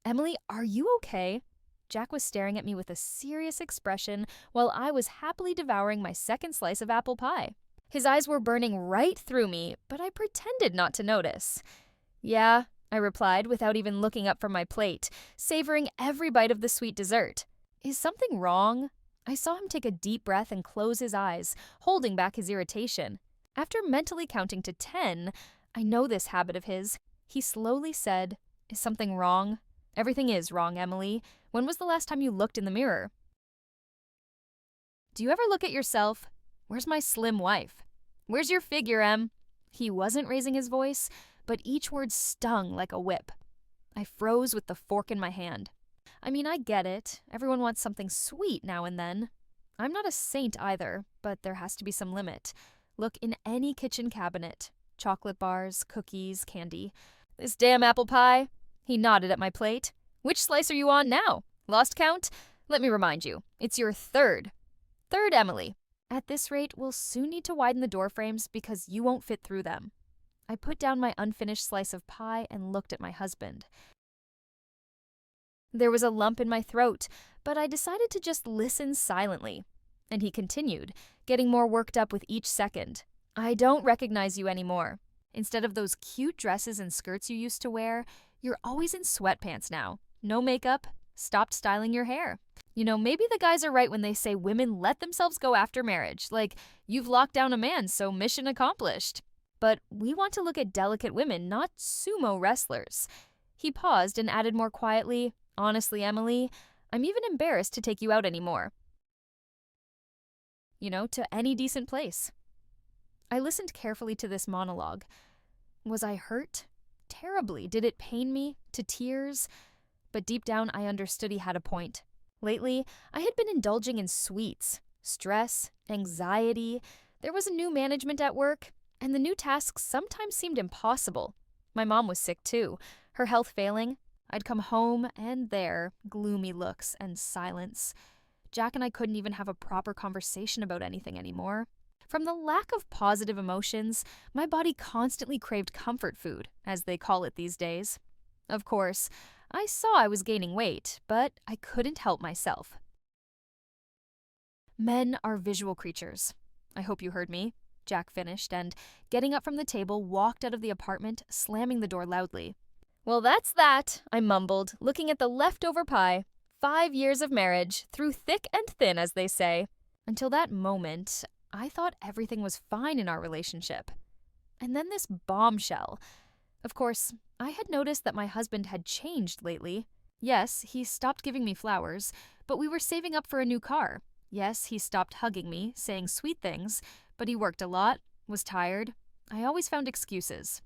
Emily, are you okay? Jack was staring at me with a serious expression while I was happily devouring my second slice of apple pie. His eyes were burning right through me, but I pretended not to notice. Yeah, I replied without even looking up from my plate, savoring every bite of the sweet dessert. Is something wrong? I saw him take a deep breath and close his eyes, holding back his irritation. After mentally counting to 10, I know this habit of his, he slowly said, "Is something wrong?" "Everything is wrong, Emily. When was the last time you looked in the mirror?" "Do you ever look at yourself? Where's my slim wife? Where's your figure, Em?" He wasn't raising his voice, but each word stung like a whip. I froze with the fork in my hand. I mean, I get it. Everyone wants something sweet now and then. I'm not a saint either, but there has to be some limit. Look in any kitchen cabinet. Chocolate bars, cookies, candy. "This damn apple pie." He nodded at my plate. "Which slice are you on now? Lost count? Let me remind you. It's your third. Third, Emily. At this rate, we'll soon need to widen the door frames because you won't fit through them." I put down my unfinished slice of pie and looked at my husband. There was a lump in my throat, but I decided to just listen silently. And he continued, getting more worked up with each second. "I don't recognize you anymore. Instead of those cute dresses and skirts you used to wear, you're always in sweatpants now. No makeup, stopped styling your hair. You know, maybe the guys are right when they say women let themselves go after marriage, like you've locked down a man, so mission accomplished. But we want to look at delicate women, not sumo wrestlers." He paused and added more quietly, "Honestly, Emily, I'm even embarrassed to take you out anymore. To any decent place." I listened carefully to this monologue. Was I hurt? Terribly. Did it pain me? To tears? But deep down, I understood he had a point. Lately, I had been indulging in sweets, stress, anxiety. There was a new management at work, and the new tasks sometimes seemed impossible. My mom was sick too, her health failing. I'd come home, and there, gloomy looks and silence. Jack and I couldn't even have a proper conversation about anything anymore. From the lack of positive emotions, my body constantly craved comfort food, as they call it these days. Of course, I saw I was gaining weight, but I couldn't help myself. Men are visual creatures. I hope you heard me, Jack finished, and, getting up from the table, walked out of the apartment, slamming the door loudly. "Well, that's that," I mumbled, looking at the leftover pie. 5 years of marriage, through thick and thin, as they say. Until that moment, I thought everything was fine in our relationship. And then this bombshell. Of course, I had noticed that my husband had changed lately. Yes, he stopped giving me flowers, but we were saving up for a new car. Yes, he stopped hugging me, saying sweet things, but he worked a lot, was tired. I always found excuses.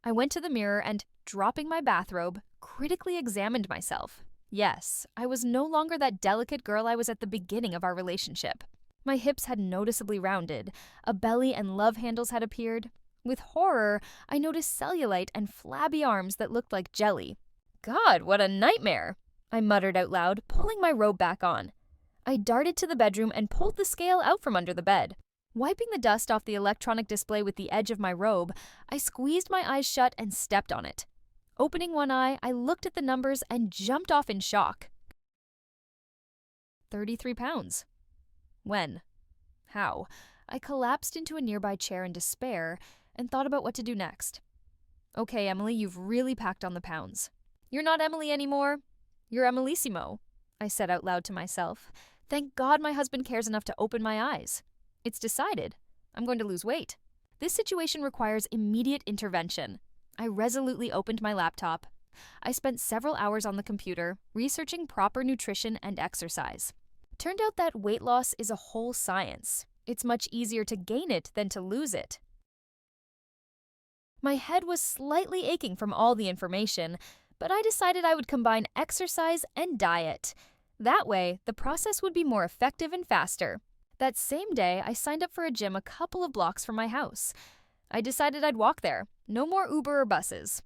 I went to the mirror and, dropping my bathrobe, critically examined myself. Yes, I was no longer that delicate girl I was at the beginning of our relationship. My hips had noticeably rounded, a belly and love handles had appeared. With horror, I noticed cellulite and flabby arms that looked like jelly. "God, what a nightmare!" I muttered out loud, pulling my robe back on. I darted to the bedroom and pulled the scale out from under the bed. Wiping the dust off the electronic display with the edge of my robe, I squeezed my eyes shut and stepped on it. Opening one eye, I looked at the numbers and jumped off in shock. 33 pounds. When? How? I collapsed into a nearby chair in despair and thought about what to do next. "Okay, Emily, you've really packed on the pounds. You're not Emily anymore. You're Emilissimo," I said out loud to myself. Thank God my husband cares enough to open my eyes. It's decided. I'm going to lose weight. This situation requires immediate intervention. I resolutely opened my laptop. I spent several hours on the computer, researching proper nutrition and exercise. Turned out that weight loss is a whole science. It's much easier to gain it than to lose it. My head was slightly aching from all the information, but I decided I would combine exercise and diet. That way, the process would be more effective and faster. That same day, I signed up for a gym a couple of blocks from my house. I decided I'd walk there. No more Uber or buses.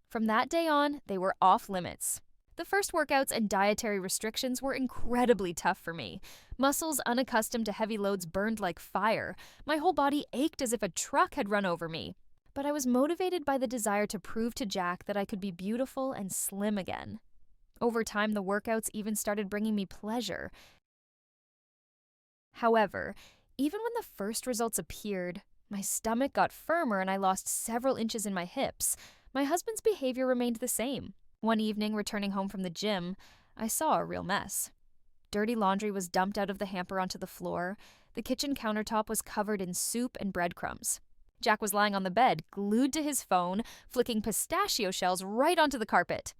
From that day on, they were off limits. The first workouts and dietary restrictions were incredibly tough for me. Muscles unaccustomed to heavy loads burned like fire. My whole body ached as if a truck had run over me. but I was motivated by the desire to prove to Jack that I could be beautiful and slim again. Over time, the workouts even started bringing me pleasure. However, even when the first results appeared, my stomach got firmer and I lost several inches in my hips. My husband's behavior remained the same. One evening, returning home from the gym, I saw a real mess. Dirty laundry was dumped out of the hamper onto the floor. The kitchen countertop was covered in soup and breadcrumbs. Jack was lying on the bed, glued to his phone, flicking pistachio shells right onto the carpet.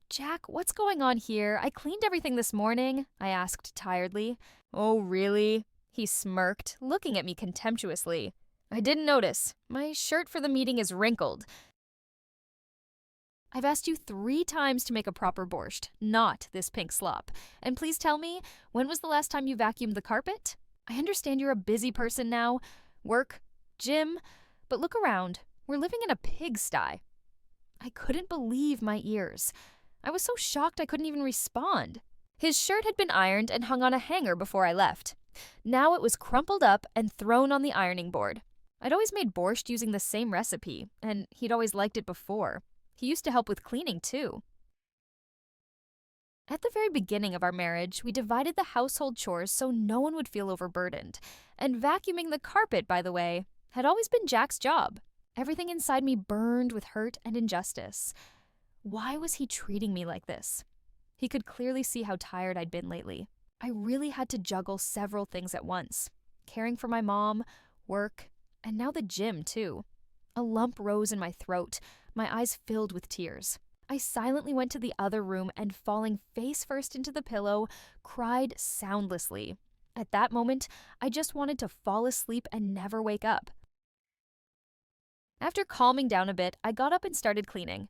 "Jack, what's going on here? I cleaned everything this morning," I asked tiredly. "Oh, really?" He smirked, looking at me contemptuously. "I didn't notice. My shirt for the meeting is wrinkled. I've asked you 3 times to make a proper borscht, not this pink slop. And please tell me, when was the last time you vacuumed the carpet? I understand you're a busy person now. Work, gym, but look around. We're living in a pigsty." I couldn't believe my ears. I was so shocked I couldn't even respond. His shirt had been ironed and hung on a hanger before I left. Now it was crumpled up and thrown on the ironing board. I'd always made borscht using the same recipe, and he'd always liked it before. He used to help with cleaning, too. At the very beginning of our marriage, we divided the household chores so no one would feel overburdened. And vacuuming the carpet, by the way, had always been Jack's job. Everything inside me burned with hurt and injustice. Why was he treating me like this? He could clearly see how tired I'd been lately. I really had to juggle several things at once. Caring for my mom, work, and now the gym, too. A lump rose in my throat. My eyes filled with tears. I silently went to the other room and, falling face first into the pillow, cried soundlessly. At that moment, I just wanted to fall asleep and never wake up. After calming down a bit, I got up and started cleaning.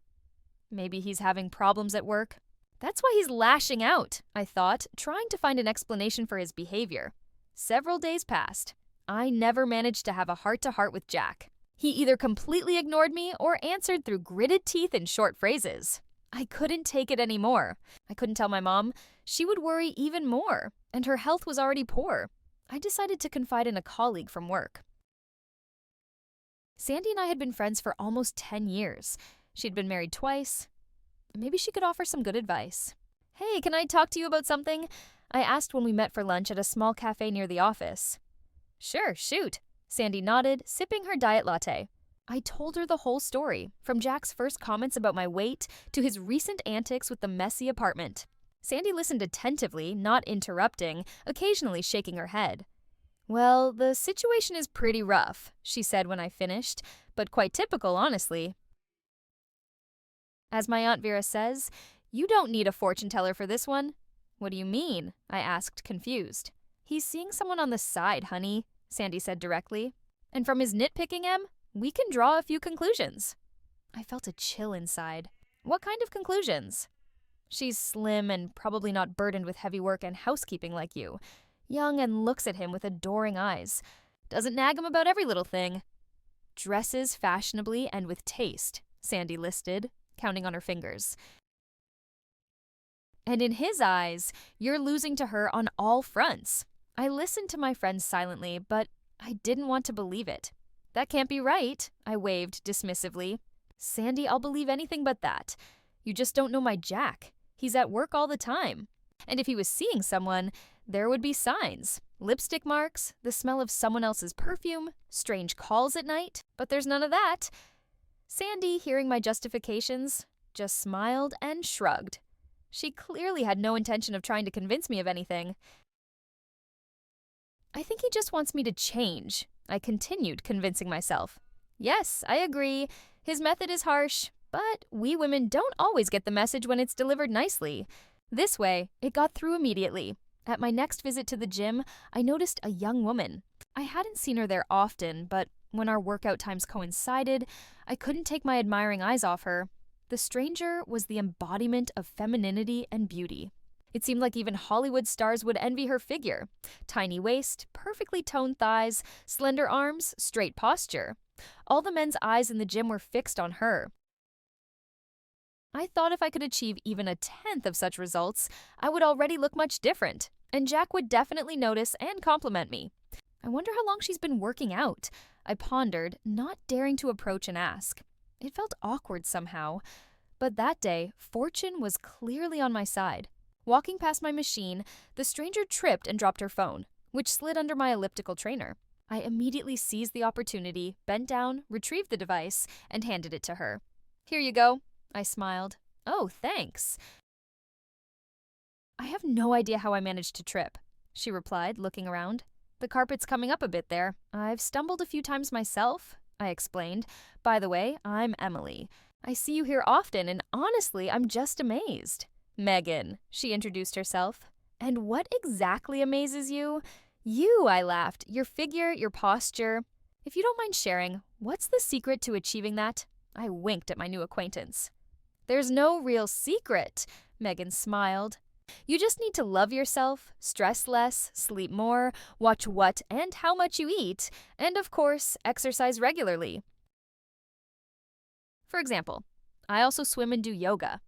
Maybe he's having problems at work. That's why he's lashing out, I thought, trying to find an explanation for his behavior. Several days passed. I never managed to have a heart-to-heart with Jack. He either completely ignored me or answered through gritted teeth in short phrases. I couldn't take it anymore. I couldn't tell my mom. She would worry even more, and her health was already poor. I decided to confide in a colleague from work. Sandy and I had been friends for almost 10 years. She'd been married twice. Maybe she could offer some good advice. "Hey, can I talk to you about something?" I asked when we met for lunch at a small cafe near the office. "Sure, shoot." Sandy nodded, sipping her diet latte. I told her the whole story, from Jack's first comments about my weight to his recent antics with the messy apartment. Sandy listened attentively, not interrupting, occasionally shaking her head. "Well, the situation is pretty rough," she said when I finished, "but quite typical, honestly. As my Aunt Vera says, you don't need a fortune teller for this one." "What do you mean?" I asked, confused. "He's seeing someone on the side, honey," Sandy said directly. "And from his nitpicking, Em, we can draw a few conclusions." I felt a chill inside. "What kind of conclusions?" "She's slim and probably not burdened with heavy work and housekeeping like you. Young and looks at him with adoring eyes. Doesn't nag him about every little thing. Dresses fashionably and with taste," Sandy listed, counting on her fingers. "And in his eyes, you're losing to her on all fronts." I listened to my friend silently, but I didn't want to believe it. "That can't be right," I waved dismissively. "Sandy, I'll believe anything but that. You just don't know my Jack. He's at work all the time. And if he was seeing someone, there would be signs. Lipstick marks, the smell of someone else's perfume, strange calls at night. But there's none of that." Sandy, hearing my justifications, just smiled and shrugged. She clearly had no intention of trying to convince me of anything. "I think he just wants me to change," I continued, convincing myself. "Yes, I agree. His method is harsh, but we women don't always get the message when it's delivered nicely." This way, it got through immediately. At my next visit to the gym, I noticed a young woman. I hadn't seen her there often, but when our workout times coincided, I couldn't take my admiring eyes off her. The stranger was the embodiment of femininity and beauty. It seemed like even Hollywood stars would envy her figure. Tiny waist, perfectly toned thighs, slender arms, straight posture. All the men's eyes in the gym were fixed on her. I thought if I could achieve even a tenth of such results, I would already look much different, and Jack would definitely notice and compliment me. I wonder how long she's been working out. I pondered, not daring to approach and ask. It felt awkward somehow. But that day, fortune was clearly on my side. Walking past my machine, the stranger tripped and dropped her phone, which slid under my elliptical trainer. I immediately seized the opportunity, bent down, retrieved the device, and handed it to her. "Here you go," I smiled. "Oh, thanks." "I have no idea how I managed to trip," she replied, looking around. "The carpet's coming up a bit there. I've stumbled a few times myself," I explained. "By the way, I'm Emily. I see you here often, and honestly, I'm just amazed." "Megan," she introduced herself. "And what exactly amazes you?" "You," I laughed. "Your figure, your posture. If you don't mind sharing, what's the secret to achieving that?" I winked at my new acquaintance. "There's no real secret," Megan smiled. "You just need to love yourself, stress less, sleep more, watch what and how much you eat, and of course, exercise regularly." For example, I also swim and do yoga.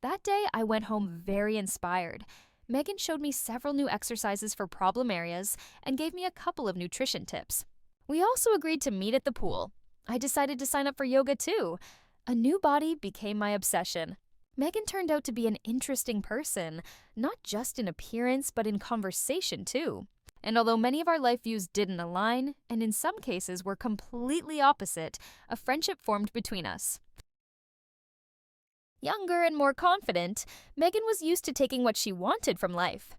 That day, I went home very inspired. Megan showed me several new exercises for problem areas and gave me a couple of nutrition tips. We also agreed to meet at the pool. I decided to sign up for yoga too. A new body became my obsession. Megan turned out to be an interesting person, not just in appearance, but in conversation too. And although many of our life views didn't align, and in some cases were completely opposite, a friendship formed between us. Younger and more confident, Megan was used to taking what she wanted from life.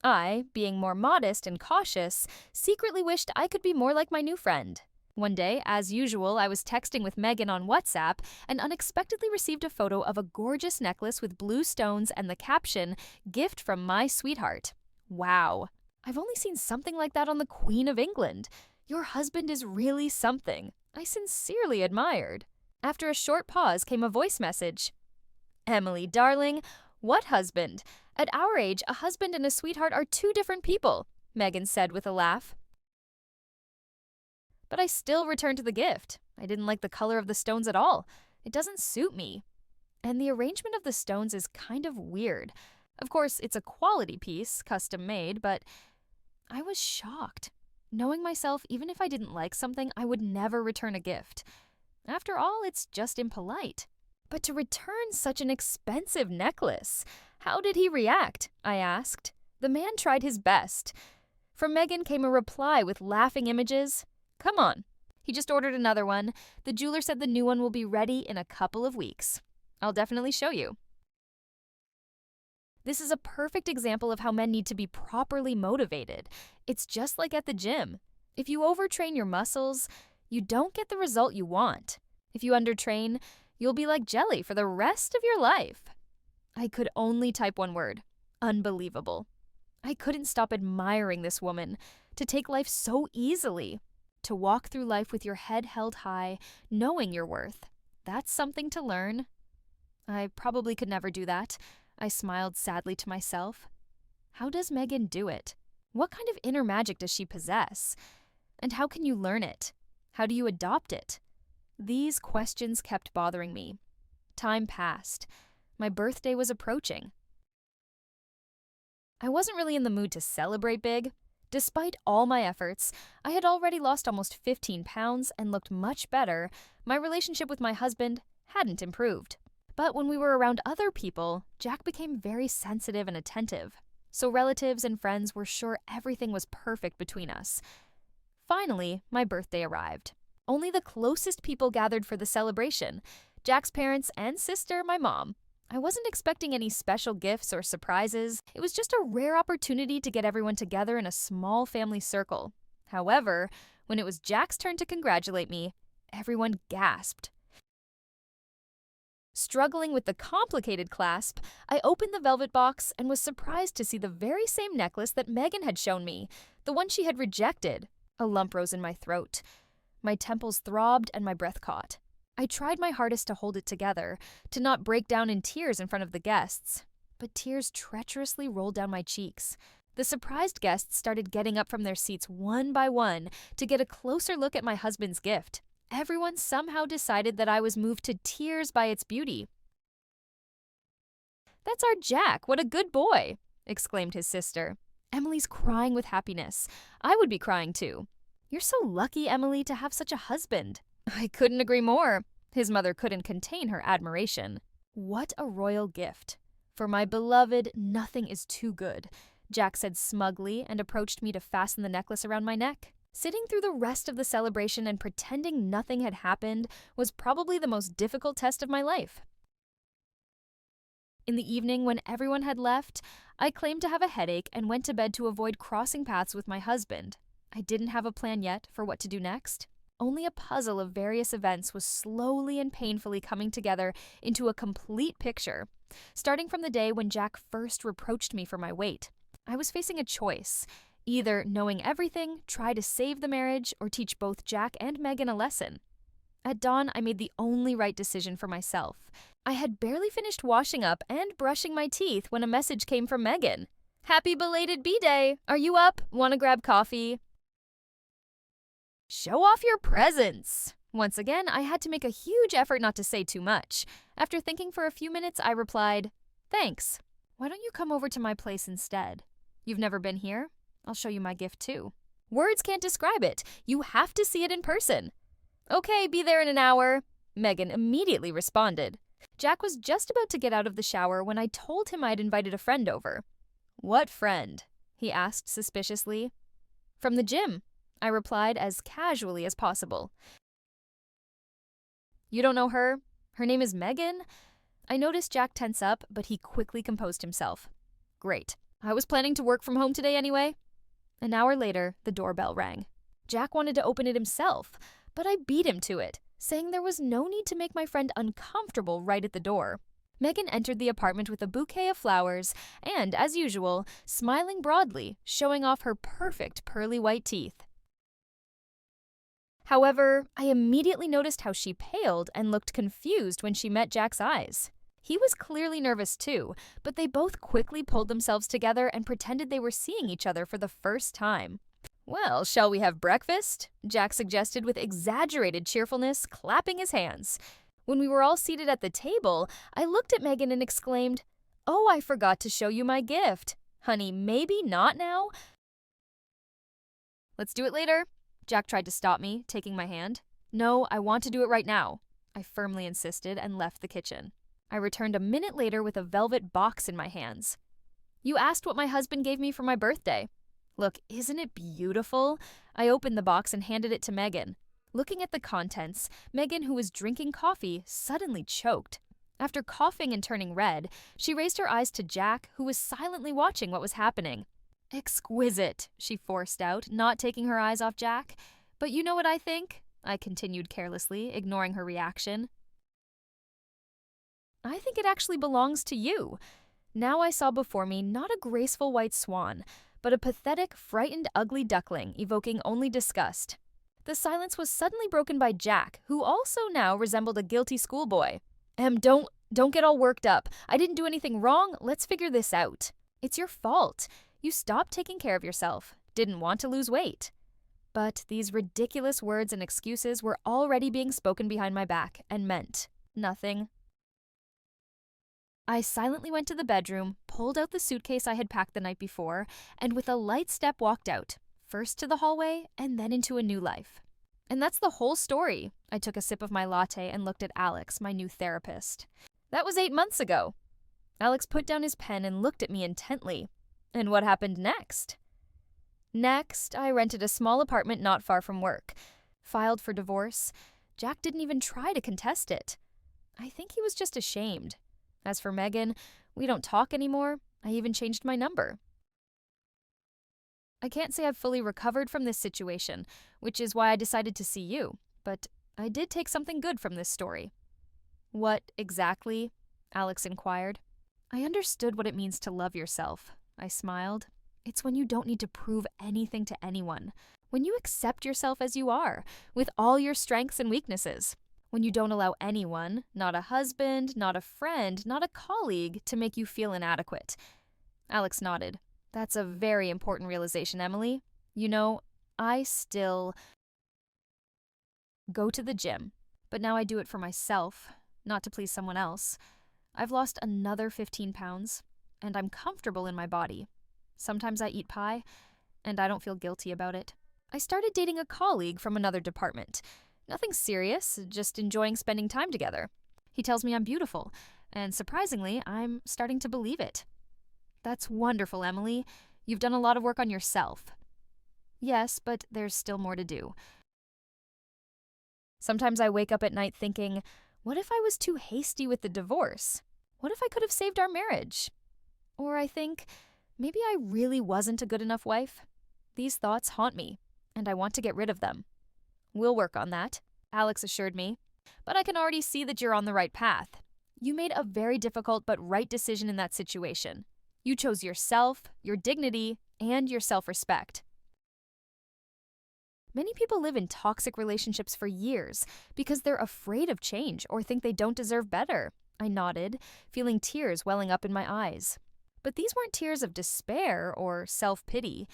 I, being more modest and cautious, secretly wished I could be more like my new friend. One day, as usual, I was texting with Megan on WhatsApp and unexpectedly received a photo of a gorgeous necklace with blue stones and the caption, "Gift from my sweetheart." Wow. I've only seen something like that on the Queen of England. Your husband is really something. I sincerely admired. After a short pause came a voice message. "Emily, darling, what husband? At our age, a husband and a sweetheart are two different people," Megan said with a laugh. But I still returned to the gift. I didn't like the color of the stones at all. It doesn't suit me. And the arrangement of the stones is kind of weird. Of course, it's a quality piece, custom made, but I was shocked. Knowing myself, even if I didn't like something, I would never return a gift. After all, it's just impolite. But to return such an expensive necklace, how did he react? I asked. The man tried his best. From Megan came a reply with laughing images. "Come on." He just ordered another one. The jeweler said the new one will be ready in a couple of weeks. "I'll definitely show you." This is a perfect example of how men need to be properly motivated. It's just like at the gym. If you overtrain your muscles, you don't get the result you want. If you undertrain, you'll be like jelly for the rest of your life. I could only type one word: unbelievable. I couldn't stop admiring this woman, to take life so easily, to walk through life with your head held high, knowing your worth. That's something to learn. I probably could never do that. I smiled sadly to myself. How does Megan do it? What kind of inner magic does she possess? And how can you learn it? How do you adopt it? These questions kept bothering me. Time passed. My birthday was approaching. I wasn't really in the mood to celebrate big. Despite all my efforts, I had already lost almost 15 pounds and looked much better. My relationship with my husband hadn't improved. But when we were around other people, Jack became very sensitive and attentive. So relatives and friends were sure everything was perfect between us. Finally, my birthday arrived. Only the closest people gathered for the celebration: Jack's parents and sister, my mom. I wasn't expecting any special gifts or surprises. It was just a rare opportunity to get everyone together in a small family circle. However, when it was Jack's turn to congratulate me, everyone gasped. Struggling with the complicated clasp, I opened the velvet box and was surprised to see the very same necklace that Megan had shown me, the one she had rejected. A lump rose in my throat. My temples throbbed and my breath caught. I tried my hardest to hold it together, to not break down in tears in front of the guests. But tears treacherously rolled down my cheeks. The surprised guests started getting up from their seats one by one to get a closer look at my husband's gift. Everyone somehow decided that I was moved to tears by its beauty. "That's our Jack, what a good boy!" exclaimed his sister. "Emily's crying with happiness. I would be crying too." "You're so lucky, Emily, to have such a husband." I couldn't agree more. His mother couldn't contain her admiration. What a royal gift. "For my beloved, nothing is too good," Jack said smugly and approached me to fasten the necklace around my neck. Sitting through the rest of the celebration and pretending nothing had happened was probably the most difficult test of my life. In the evening, when everyone had left, I claimed to have a headache and went to bed to avoid crossing paths with my husband. I didn't have a plan yet for what to do next. Only a puzzle of various events was slowly and painfully coming together into a complete picture, starting from the day when Jack first reproached me for my weight. I was facing a choice: either knowing everything, try to save the marriage, or teach both Jack and Megan a lesson. At dawn, I made the only right decision for myself. I had barely finished washing up and brushing my teeth when a message came from Megan. "Happy belated B-Day! Are you up? Want to grab coffee?" Show off your presents! Once again, I had to make a huge effort not to say too much. After thinking for a few minutes, I replied, "Thanks. Why don't you come over to my place instead? You've never been here? I'll show you my gift too." Words can't describe it. You have to see it in person. "Okay, be there in an hour," Megan immediately responded. Jack was just about to get out of the shower when I told him I'd invited a friend over. "What friend?" he asked suspiciously. "From the gym," I replied as casually as possible. "You don't know her? Her name is Megan?" I noticed Jack tense up, but he quickly composed himself. "Great. I was planning to work from home today anyway." An hour later, the doorbell rang. Jack wanted to open it himself, but I beat him to it, saying there was no need to make my friend uncomfortable right at the door. Megan entered the apartment with a bouquet of flowers and, as usual, smiling broadly, showing off her perfect pearly white teeth. However, I immediately noticed how she paled and looked confused when she met Jack's eyes. He was clearly nervous too, but they both quickly pulled themselves together and pretended they were seeing each other for the first time. "Well, shall we have breakfast?" Jack suggested with exaggerated cheerfulness, clapping his hands. When we were all seated at the table, I looked at Megan and exclaimed, "Oh, I forgot to show you my gift. Honey, maybe not now?" "Let's do it later." Jack tried to stop me, taking my hand. "No, I want to do it right now," I firmly insisted and left the kitchen. I returned a minute later with a velvet box in my hands. "You asked what my husband gave me for my birthday. Look, isn't it beautiful?" I opened the box and handed it to Megan. Looking at the contents, Megan, who was drinking coffee, suddenly choked. After coughing and turning red, she raised her eyes to Jack, who was silently watching what was happening. "Exquisite," she forced out, not taking her eyes off Jack. "But you know what I think?" I continued carelessly, ignoring her reaction. "I think it actually belongs to you." Now I saw before me not a graceful white swan, but a pathetic, frightened, ugly duckling, evoking only disgust. The silence was suddenly broken by Jack, who also now resembled a guilty schoolboy. Don't get all worked up. I didn't do anything wrong. Let's figure this out. It's your fault. You stopped taking care of yourself, didn't want to lose weight." But these ridiculous words and excuses were already being spoken behind my back and meant nothing. I silently went to the bedroom, pulled out the suitcase I had packed the night before, and with a light step walked out, first to the hallway and then into a new life. And that's the whole story. I took a sip of my latte and looked at Alex, my new therapist. That was 8 months ago. Alex put down his pen and looked at me intently. And what happened next? Next, I rented a small apartment not far from work. Filed for divorce. Jack didn't even try to contest it. I think he was just ashamed. As for Megan, we don't talk anymore. I even changed my number. I can't say I've fully recovered from this situation, which is why I decided to see you, but I did take something good from this story. "What exactly?" Alex inquired. "I understood what it means to love yourself," I smiled. "It's when you don't need to prove anything to anyone. When you accept yourself as you are, with all your strengths and weaknesses. When you don't allow anyone, not a husband, not a friend, not a colleague, to make you feel inadequate." Alex nodded. "That's a very important realization, Emily. You know, I still go to the gym, but now I do it for myself, not to please someone else. I've lost another 15 pounds, and I'm comfortable in my body. Sometimes I eat pie, and I don't feel guilty about it. I started dating a colleague from another department. Nothing serious, just enjoying spending time together. He tells me I'm beautiful, and surprisingly, I'm starting to believe it. That's wonderful, Emily. You've done a lot of work on yourself. Yes, but there's still more to do. Sometimes I wake up at night thinking, what if I was too hasty with the divorce? What if I could have saved our marriage? Or I think, maybe I really wasn't a good enough wife. These thoughts haunt me, and I want to get rid of them. We'll work on that, Alex assured me. But I can already see that you're on the right path. You made a very difficult but right decision in that situation. You chose yourself, your dignity, and your self-respect. Many people live in toxic relationships for years because they're afraid of change or think they don't deserve better. I nodded, feeling tears welling up in my eyes. But these weren't tears of despair or self-pity,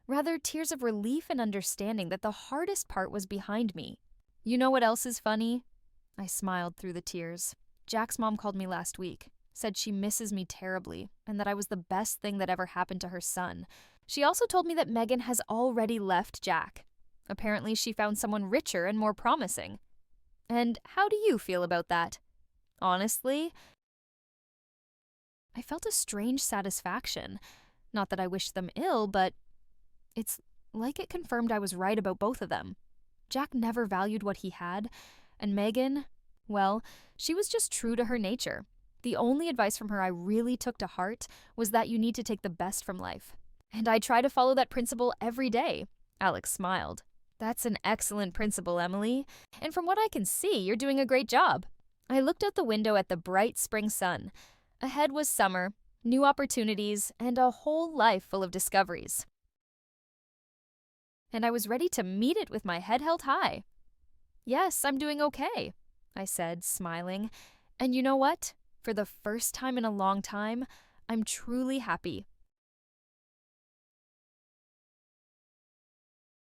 rather tears of relief and understanding that the hardest part was behind me. You know what else is funny? I smiled through the tears. Jack's mom called me last week, said she misses me terribly, and that I was the best thing that ever happened to her son. She also told me that Megan has already left Jack. Apparently, she found someone richer and more promising. And how do you feel about that? Honestly, I felt a strange satisfaction. Not that I wished them ill, but it's like it confirmed I was right about both of them. Jack never valued what he had, and Megan, well, she was just true to her nature. The only advice from her I really took to heart was that you need to take the best from life. And I try to follow that principle every day. Alex smiled. That's an excellent principle, Emily. And from what I can see, you're doing a great job. I looked out the window at the bright spring sun. Ahead was summer, new opportunities, and a whole life full of discoveries. And I was ready to meet it with my head held high. Yes, I'm doing okay, I said, smiling. And you know what? For the first time in a long time, I'm truly happy.